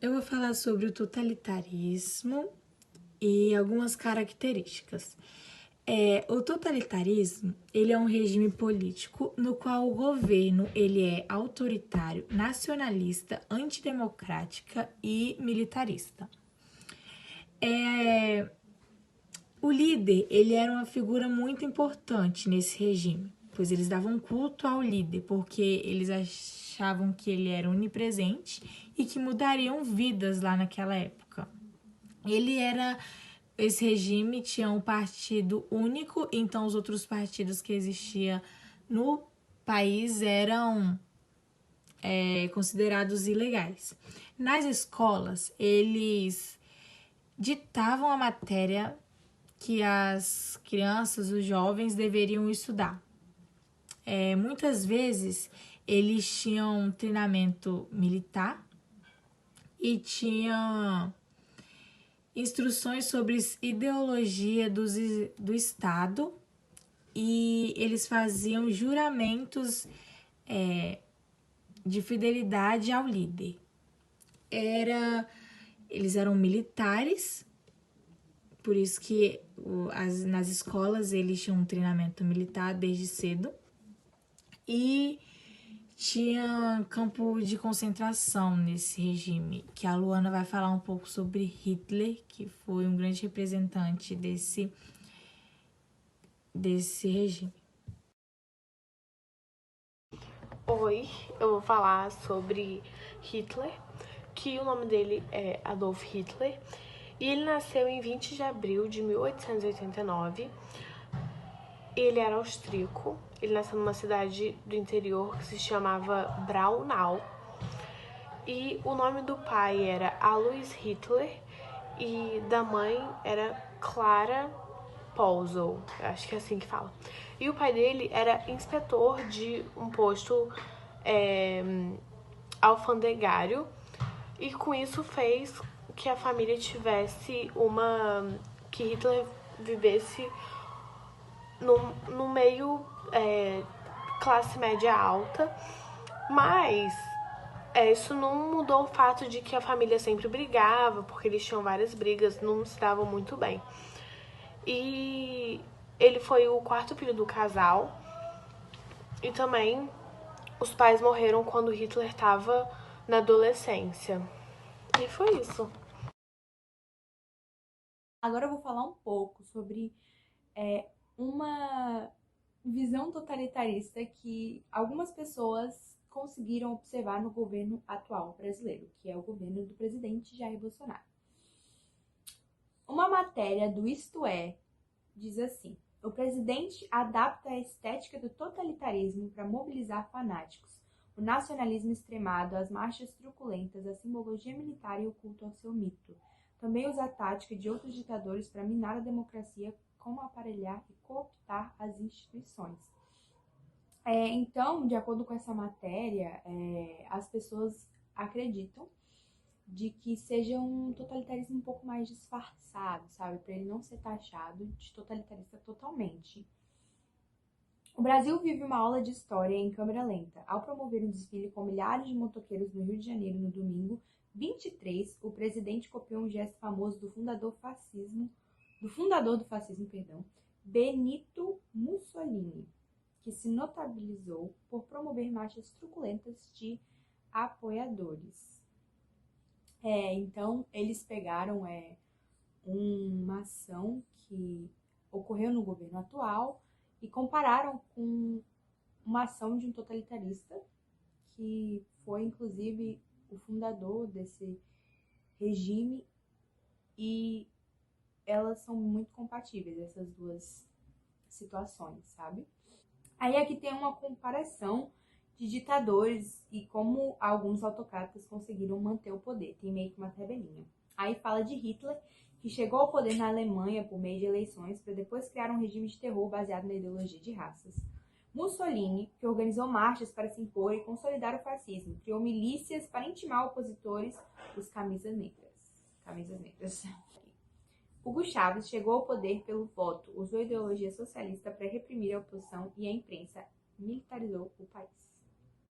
Eu vou falar sobre o totalitarismo e algumas características. O totalitarismo, ele é um regime político no qual o governo ele é autoritário, nacionalista, antidemocrática e militarista. O líder, ele era uma figura muito importante nesse regime, pois eles davam culto ao líder, porque eles achavam que ele era onipresente e que mudariam vidas lá naquela época. Esse regime tinha um partido único, então os outros partidos que existiam no país eram considerados ilegais. Nas escolas, eles ditavam a matéria que as crianças, os jovens deveriam estudar. Muitas vezes eles tinham um treinamento militar e tinham instruções sobre ideologia do Estado, e eles faziam juramentos de fidelidade ao líder. Eles eram militares, por isso que nas escolas eles tinham um treinamento militar desde cedo, e tinha campo de concentração nesse regime, que a Luana vai falar um pouco sobre Hitler, que foi um grande representante desse regime. Oi, eu vou falar sobre Hitler, que o nome dele é Adolf Hitler, e ele nasceu em 20 de abril de 1889. Ele era austríaco, ele nasceu numa cidade do interior que se chamava Braunau, e o nome do pai era Alois Hitler e da mãe era Clara Paulzow, acho que é assim que fala. E o pai dele era inspetor de um posto alfandegário, e com isso fez que a família tivesse que Hitler vivesse no meio classe média alta, mas isso não mudou o fato de que a família sempre brigava, porque eles tinham várias brigas, não se davam muito bem. E ele foi o quarto filho do casal, e também os pais morreram quando Hitler estava na adolescência. E foi isso. Agora eu vou falar um pouco sobre uma visão totalitarista que algumas pessoas conseguiram observar no governo atual brasileiro, que é o governo do presidente Jair Bolsonaro. Uma matéria do Isto É diz assim: o presidente adapta a estética do totalitarismo para mobilizar fanáticos, o nacionalismo extremado, as marchas truculentas, a simbologia militar e o culto ao seu mito. Também usa a tática de outros ditadores para minar a democracia, como aparelhar e cooptar as instituições. Então, de acordo com essa matéria, as pessoas acreditam de que seja um totalitarismo um pouco mais disfarçado, sabe? Para ele não ser taxado de totalitarista totalmente. O Brasil vive uma aula de história em câmera lenta. Ao promover um desfile com milhares de motoqueiros no Rio de Janeiro no domingo 23, o presidente copiou um gesto famoso do fundador do fascismo, Benito Mussolini, que se notabilizou por promover marchas truculentas de apoiadores. Então, eles pegaram uma ação que ocorreu no governo atual e compararam com uma ação de um totalitarista, que foi, inclusive, o fundador desse regime, e elas são muito compatíveis, essas duas situações, sabe? Aí aqui tem uma comparação de ditadores e como alguns autocratas conseguiram manter o poder. Tem meio que uma tabelinha. Aí fala de Hitler, que chegou ao poder na Alemanha por meio de eleições para depois criar um regime de terror baseado na ideologia de raças. Mussolini, que organizou marchas para se impor e consolidar o fascismo, criou milícias para intimar opositores, os camisas negras. Hugo Chávez chegou ao poder pelo voto, usou a ideologia socialista para reprimir a oposição e a imprensa militarizou o país.